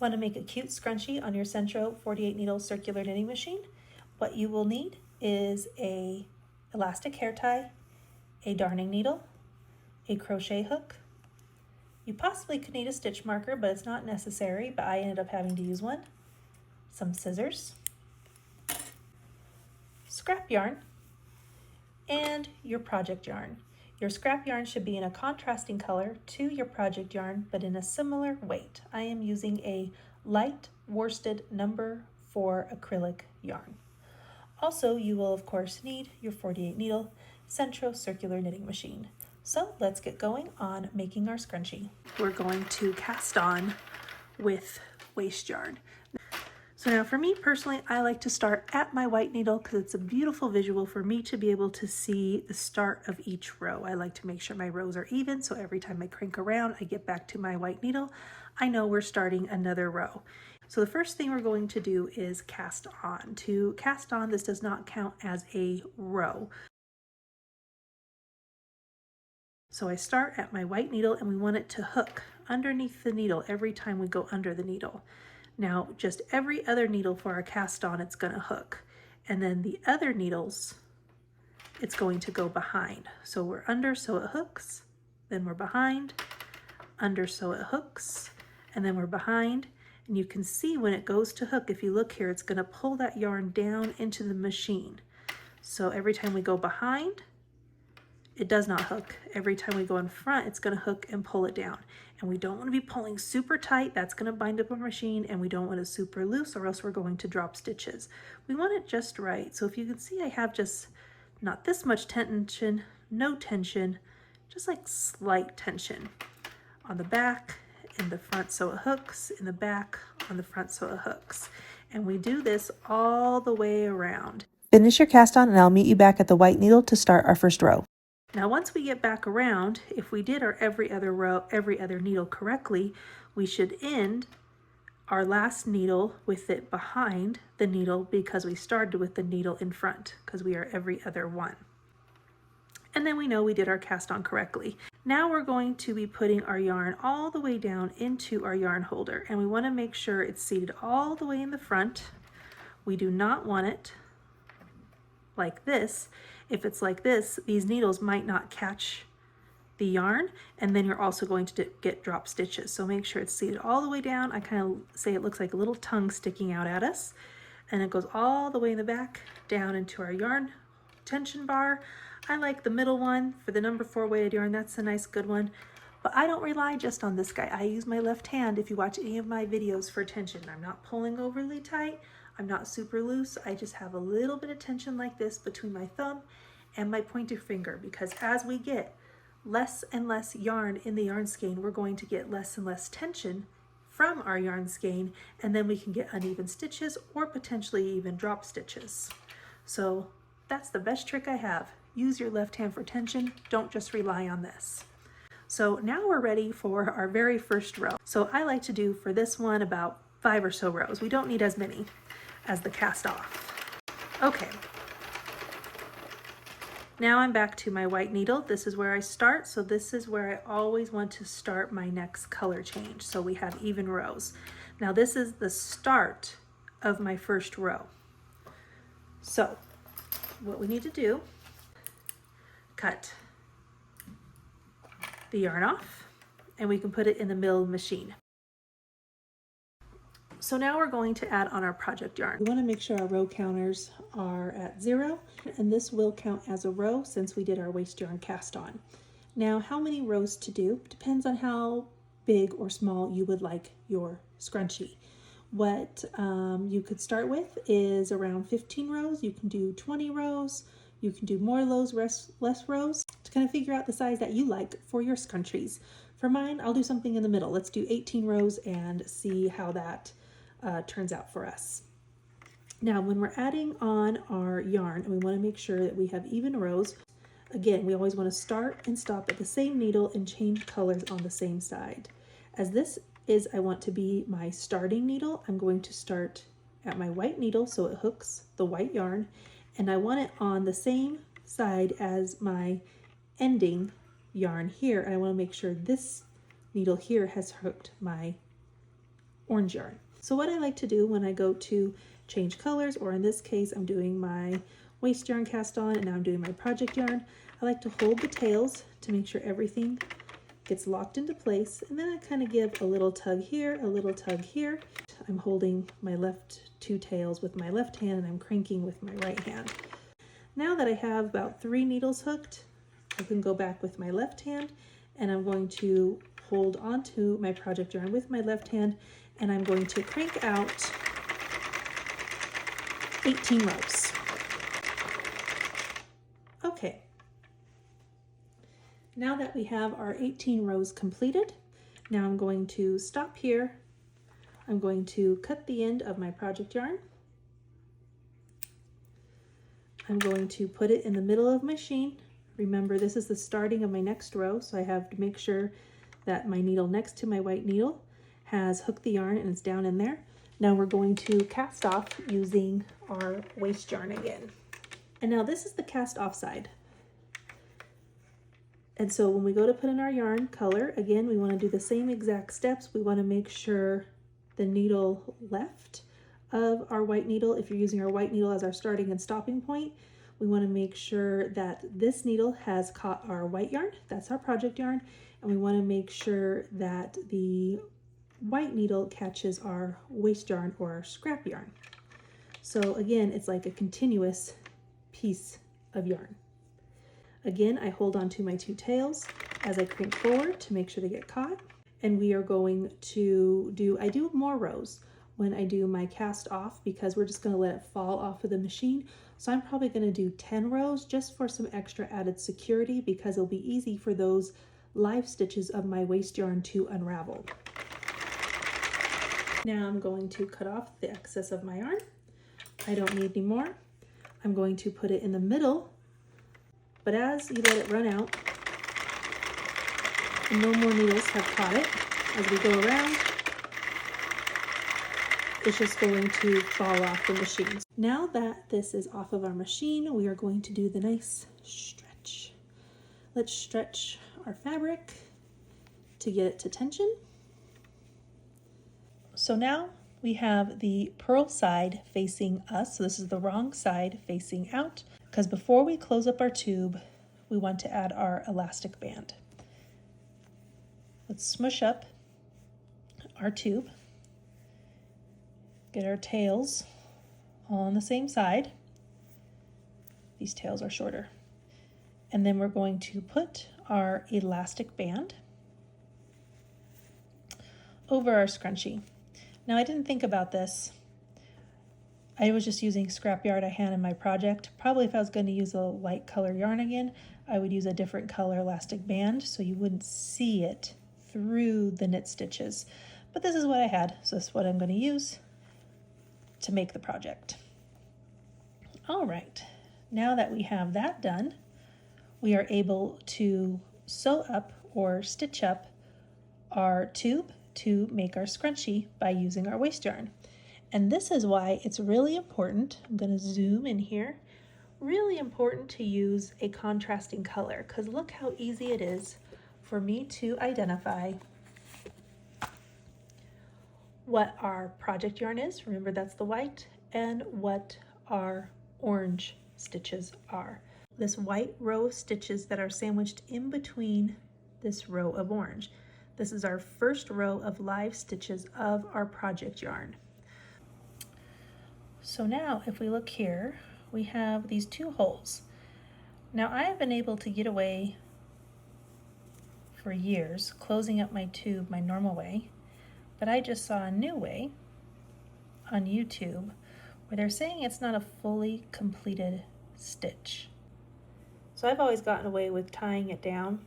Want to make a cute scrunchie on your Sentro 48 needle circular knitting machine? What you will need is a elastic hair tie, a darning needle, a crochet hook. You possibly could need a stitch marker, but it's not necessary, but I ended up having to use one. Some scissors, scrap yarn, and your project yarn. Your scrap yarn should be in a contrasting color to your project yarn, but in a similar weight. I am using a light worsted number 4 acrylic yarn. Also, you will of course need your 48 needle Sentro circular knitting machine. So let's get going on making our scrunchie. We're going to cast on with waste yarn. So now for me personally, I like to start at my white needle because it's a beautiful visual for me to be able to see the start of each row. I like to make sure my rows are even, so every time I crank around, I get back to my white needle, I know we're starting another row. So the first thing we're going to do is cast on. To cast on, this does not count as a row. So I start at my white needle and we want it to hook underneath the needle every time we go under the needle. Now, just every other needle for our cast on, it's going to hook. And then the other needles, it's going to go behind. So we're under, so it hooks. Then we're behind, under, so it hooks. And then we're behind. And you can see when it goes to hook, if you look here, it's going to pull that yarn down into the machine. So every time we go behind, it does not hook. Every time we go in front, it's going to hook and pull it down. And we don't want to be pulling super tight. That's going to bind up our machine, and we don't want it super loose or else we're going to drop stitches. We want it just right. So if you can see, I have just not this much tension, no tension, just like slight tension on the back, in the front so it hooks, in the back, on the front so it hooks. And we do this all the way around. Finish your cast on and I'll meet you back at the white needle to start our first row. Now, once we get back around, if we did our every other needle correctly, we should end our last needle with it behind the needle because we started with the needle in front because we are every other one. And then we know we did our cast on correctly. Now we're going to be putting our yarn all the way down into our yarn holder, and we want to make sure it's seated all the way in the front. We do not want it like this. If it's like this, these needles might not catch the yarn, and then you're also going to get drop stitches. So make sure it's seated all the way down. I kind of say it looks like a little tongue sticking out at us, and it goes all the way in the back down into our yarn tension bar. I like the middle one for the number 4 weighted yarn. That's a nice good one, but I don't rely just on this guy. I use my left hand if you watch any of my videos for tension. I'm not pulling overly tight. I'm not super loose. I just have a little bit of tension like this between my thumb and my pointer finger, because as we get less and less yarn in the yarn skein, we're going to get less and less tension from our yarn skein, and then we can get uneven stitches or potentially even drop stitches. So that's the best trick I have. Use your left hand for tension. Don't just rely on this. So now we're ready for our very first row. So I like to do for this one about 5 or so rows. We don't need as many as the cast off. Okay. Now I'm back to my white needle. This is where I start. So this is where I always want to start my next color change. So we have even rows. Now this is the start of my first row. So what we need to do, cut the yarn off, and we can put it in the middle of the machine. So now we're going to add on our project yarn. We want to make sure our row counters are at 0, and this will count as a row since we did our waste yarn cast on. Now, how many rows to do depends on how big or small you would like your scrunchie. What you could start with is around 15 rows. You can do 20 rows. You can do more rows, less rows, to kind of figure out the size that you like for your scrunchies. For mine, I'll do something in the middle. Let's do 18 rows and see how that turns out for us. Now, when we're adding on our yarn, and we want to make sure that we have even rows, again, we always want to start and stop at the same needle and change colors on the same side. As this is, I want to be my starting needle, I'm going to start at my white needle so it hooks the white yarn, and I want it on the same side as my ending yarn here, and I want to make sure this needle here has hooked my orange yarn. So what I like to do when I go to change colors, or in this case, I'm doing my waste yarn cast on and now I'm doing my project yarn, I like to hold the tails to make sure everything gets locked into place, and then I kind of give a little tug here, a little tug here. I'm holding my left two tails with my left hand and I'm cranking with my right hand. Now that I have about 3 needles hooked, I can go back with my left hand and I'm going to hold onto my project yarn with my left hand and I'm going to crank out 18 rows. Okay. Now that we have our 18 rows completed, now I'm going to stop here. I'm going to cut the end of my project yarn. I'm going to put it in the middle of my machine. Remember, this is the starting of my next row, so I have to make sure that my needle next to my white needle has hooked the yarn and it's down in there. Now we're going to cast off using our waste yarn again. And now this is the cast off side. And so when we go to put in our yarn color, again, we want to do the same exact steps. We want to make sure the needle left of our white needle, if you're using our white needle as our starting and stopping point, we want to make sure that this needle has caught our white yarn, that's our project yarn, and we want to make sure that the white needle catches our waste yarn or our scrap yarn. So again, it's like a continuous piece of yarn. Again, I hold on to my 2 tails as I crank forward to make sure they get caught. And we are going to I do more rows when I do my cast off because we're just going to let it fall off of the machine. So I'm probably going to do 10 rows just for some extra added security because it'll be easy for those live stitches of my waste yarn to unravel. Now I'm going to cut off the excess of my yarn. I don't need any more. I'm going to put it in the middle, but as you let it run out, and no more needles have caught it, as we go around, it's just going to fall off the machine. Now that this is off of our machine, we are going to do the nice stretch. Let's stretch our fabric to get it to tension. So now we have the purl side facing us. So this is the wrong side facing out, because before we close up our tube, we want to add our elastic band. Let's smush up our tube, get our tails all on the same side. These tails are shorter. And then we're going to put our elastic band over our scrunchie. Now I didn't think about this. I was just using scrap yarn I had in my project. Probably if I was going to use a light color yarn again, I would use a different color elastic band so you wouldn't see it through the knit stitches. But this is what I had, so this is what I'm going to use to make the project. All right, now that we have that done, we are able to sew up or stitch up our tube to make our scrunchie by using our waste yarn. And this is why it's really important, I'm going to zoom in here, really important to use a contrasting color, because look how easy it is for me to identify what our project yarn is, remember that's the white, and what our orange stitches are. This white row of stitches that are sandwiched in between this row of orange. This is our first row of live stitches of our project yarn. So now if we look here, we have these 2 holes. Now I have been able to get away for years closing up my tube my normal way, but I just saw a new way on YouTube where they're saying it's not a fully completed stitch. So I've always gotten away with tying it down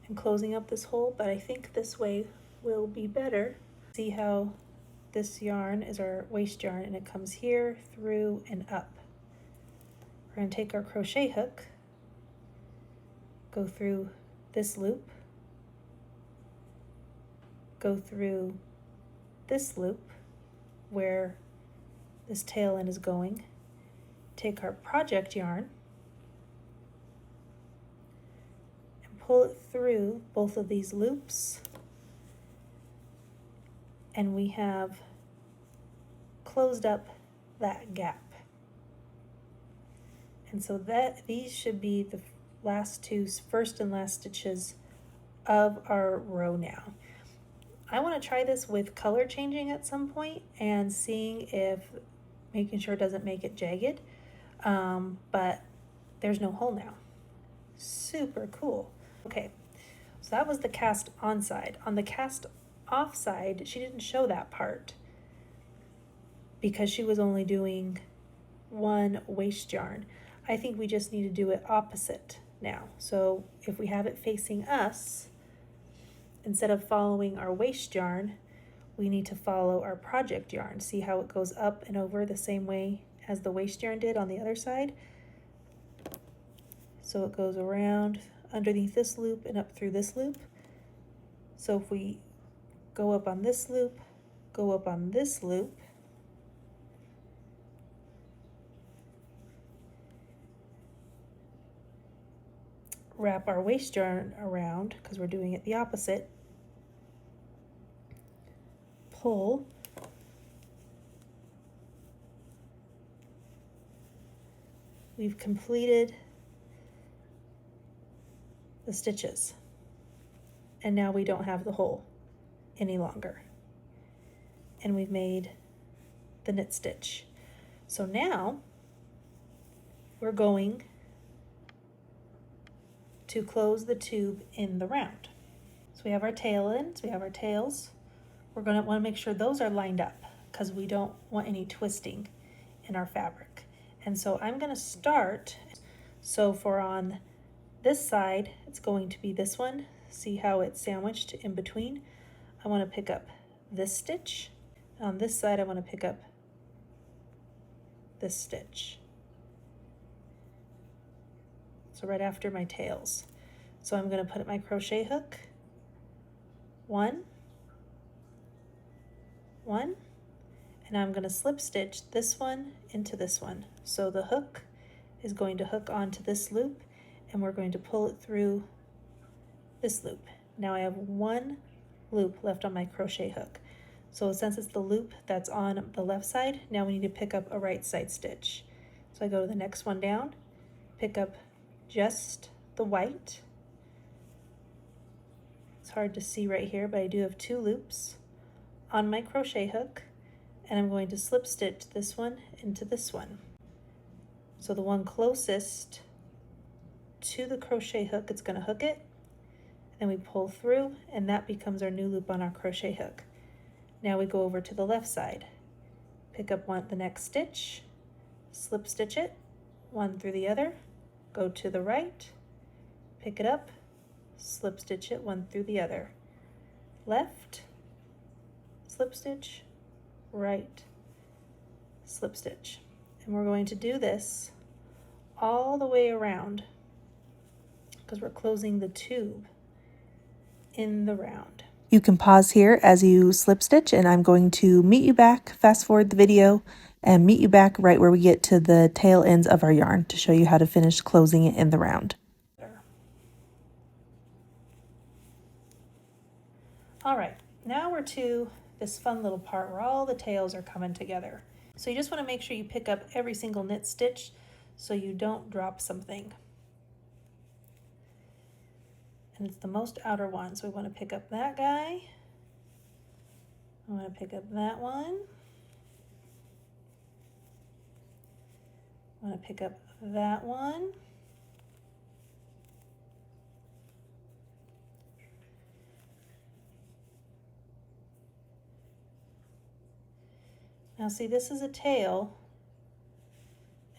and closing up this hole, but I think this way will be better. See how this yarn is our waste yarn and it comes here, through, and up. We're going to take our crochet hook, go through this loop, go through this loop where this tail end is going, take our project yarn and pull it through both of these loops and we have closed up that gap. And so that these should be the last two, first and last stitches of our row now. I want to try this with color changing at some point and seeing if, making sure it doesn't make it jagged, but there's no hole now. Super cool. Okay, so that was the cast on side. On the cast off side, she didn't show that part because she was only doing one waste yarn. I think we just need to do it opposite now. So if we have it facing us, instead of following our waste yarn, we need to follow our project yarn. See how it goes up and over the same way as the waste yarn did on the other side? So it goes around underneath this loop and up through this loop. So if we go up on this loop, go up on this loop, wrap our waste yarn around, because we're doing it the opposite, pull, we've completed the stitches, and now we don't have the hole any longer, and we've made the knit stitch. So now we're going to close the tube in the round. So we have our tail ends, we have our tails. We're going to want to make sure those are lined up because we don't want any twisting in our fabric. And so I'm going to start, so for on this side, it's going to be this one. See how it's sandwiched in between? I want to pick up this stitch. On this side, I want to pick up this stitch. So right after my tails. So I'm going to put my crochet hook, one, and I'm going to slip stitch this one into this one. So the hook is going to hook onto this loop, and we're going to pull it through this loop. Now I have one loop left on my crochet hook. So since it's the loop that's on the left side, now we need to pick up a right side stitch. So I go to the next one down, pick up just the white. It's hard to see right here, but I do have two loops on my crochet hook, and I'm going to slip stitch this one into this one. So the one closest to the crochet hook, it's going to hook it, and we pull through, and that becomes our new loop on our crochet hook. Now we go over to the left side, pick up the next stitch, slip stitch it, one through the other, go to the right, pick it up, slip stitch it, one through the other, left, slip stitch, right, slip stitch. And we're going to do this all the way around because we're closing the tube in the round. You can pause here as you slip stitch, and I'm going to meet you back, fast forward the video, and meet you back right where we get to the tail ends of our yarn to show you how to finish closing it in the round. All right, now we're to this fun little part where all the tails are coming together. So you just want to make sure you pick up every single knit stitch so you don't drop something. And it's the most outer one, so we want to pick up that guy. I want to pick up that one. I want to pick up that one. Now see, this is a tail,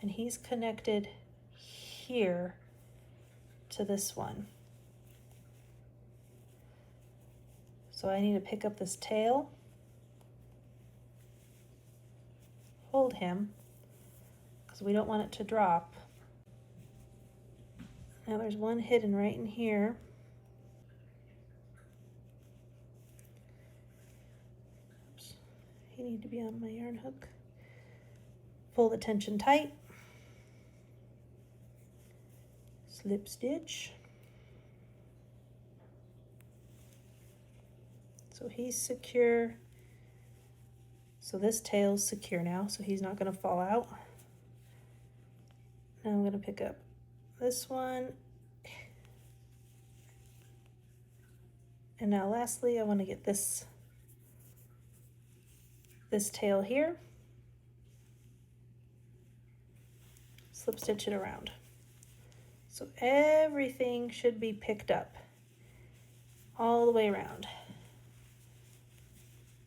and he's connected here to this one. So I need to pick up this tail, hold him, because we don't want it to drop. Now there's one hidden right in here. Oops. He needs to be on my yarn hook. Pull the tension tight, slip stitch. So he's secure So this tail's secure now, so he's not going to fall out. Now I'm going to pick up this one. And now lastly, I want to get this tail here. Slip stitch it around. So everything should be picked up all the way around.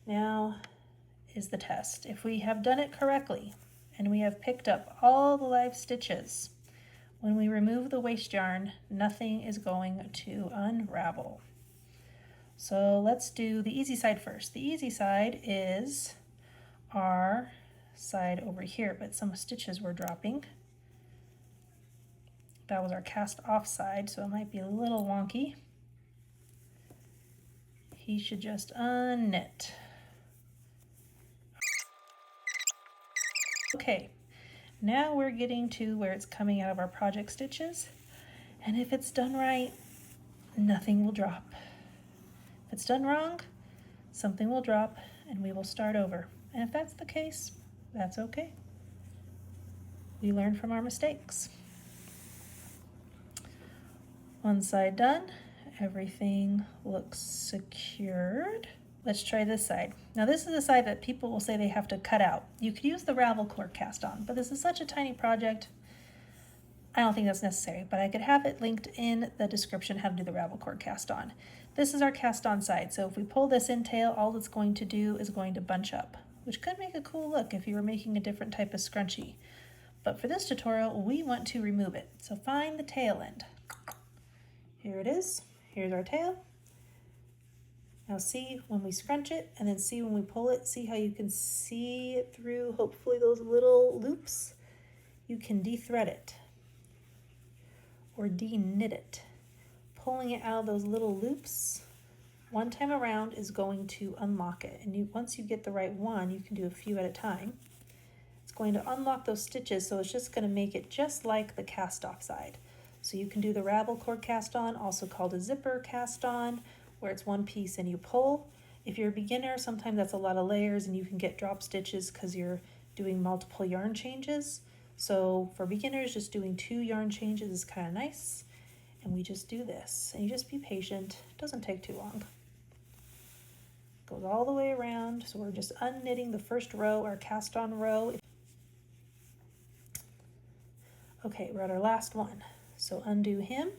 Now is the test. If we have done it correctly and we have picked up all the live stitches, when we remove the waste yarn, nothing is going to unravel. So let's do the easy side first. The easy side is our side over here, but some stitches were dropping. That was our cast off side, so it might be a little wonky. He should just unknit. Okay, now we're getting to where it's coming out of our project stitches, and if it's done right, nothing will drop. If it's done wrong, something will drop and we will start over. And if that's the case, that's okay. We learn from our mistakes. One side done, everything looks secured. Let's try this side. Now this is the side that people will say they have to cut out. You could use the ravel cord cast on, but this is such a tiny project, I don't think that's necessary, but I could have it linked in the description how to do the ravel cord cast on. This is our cast on side, so if we pull this in tail, all it's going to do is going to bunch up, which could make a cool look if you were making a different type of scrunchie. But for this tutorial, we want to remove it. So find the tail end. Here it is. Here's our tail. Now see when we scrunch it and then see when we pull it, see how you can see it through, hopefully those little loops. You can de-thread it or de-knit it. Pulling it out of those little loops one time around is going to unlock it. And once you get the right one, you can do a few at a time. It's going to unlock those stitches, so it's just going to make it just like the cast off side. So you can do the ravel cord cast on, also called a zipper cast on, where it's one piece and you pull. If you're a beginner, sometimes that's a lot of layers and you can get drop stitches because you're doing multiple yarn changes. So for beginners, just doing 2 yarn changes is kind of nice. And we just do this, and you just be patient. It doesn't take too long. Goes all the way around, so we're just unknitting the first row, our cast on row. Okay, we're at our last one. So undo him,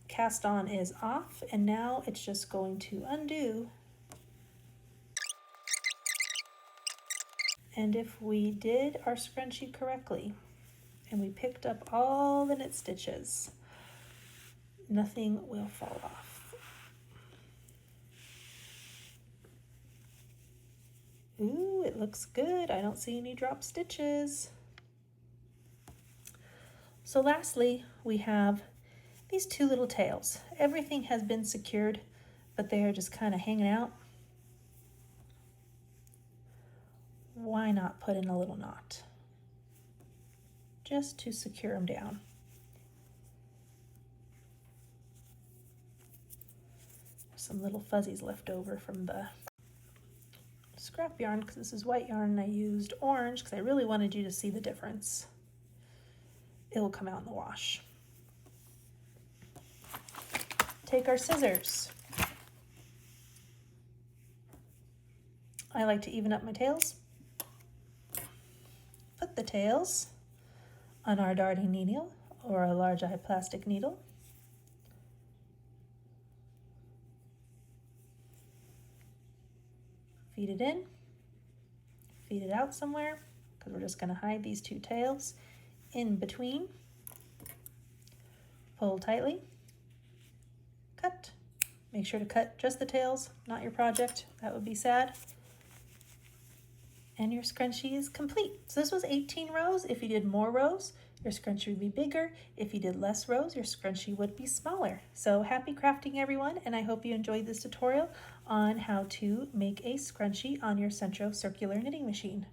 cast on is off, and now it's just going to undo. And if we did our scrunchie correctly, and we picked up all the knit stitches, nothing will fall off. Ooh, it looks good. I don't see any drop stitches. So lastly, we have these 2 little tails. Everything has been secured, but they are just kind of hanging out. Why not put in a little knot? Just to secure them down. Some little fuzzies left over from the scrap yarn, because this is white yarn and I used orange because I really wanted you to see the difference. It will come out in the wash. Take our scissors. I like to even up my tails. Put the tails on our darting needle or a large eye plastic needle. Feed it in, feed it out somewhere, because we're just going to hide these 2 tails in between. Pull tightly, cut. Make sure to cut just the tails, not your project. That would be sad. And your scrunchie is complete. So this was 18 rows. If you did more rows, your scrunchie would be bigger. If you did less rows, your scrunchie would be smaller. So happy crafting, everyone, and I hope you enjoyed this tutorial on how to make a scrunchie on your Sentro circular knitting machine.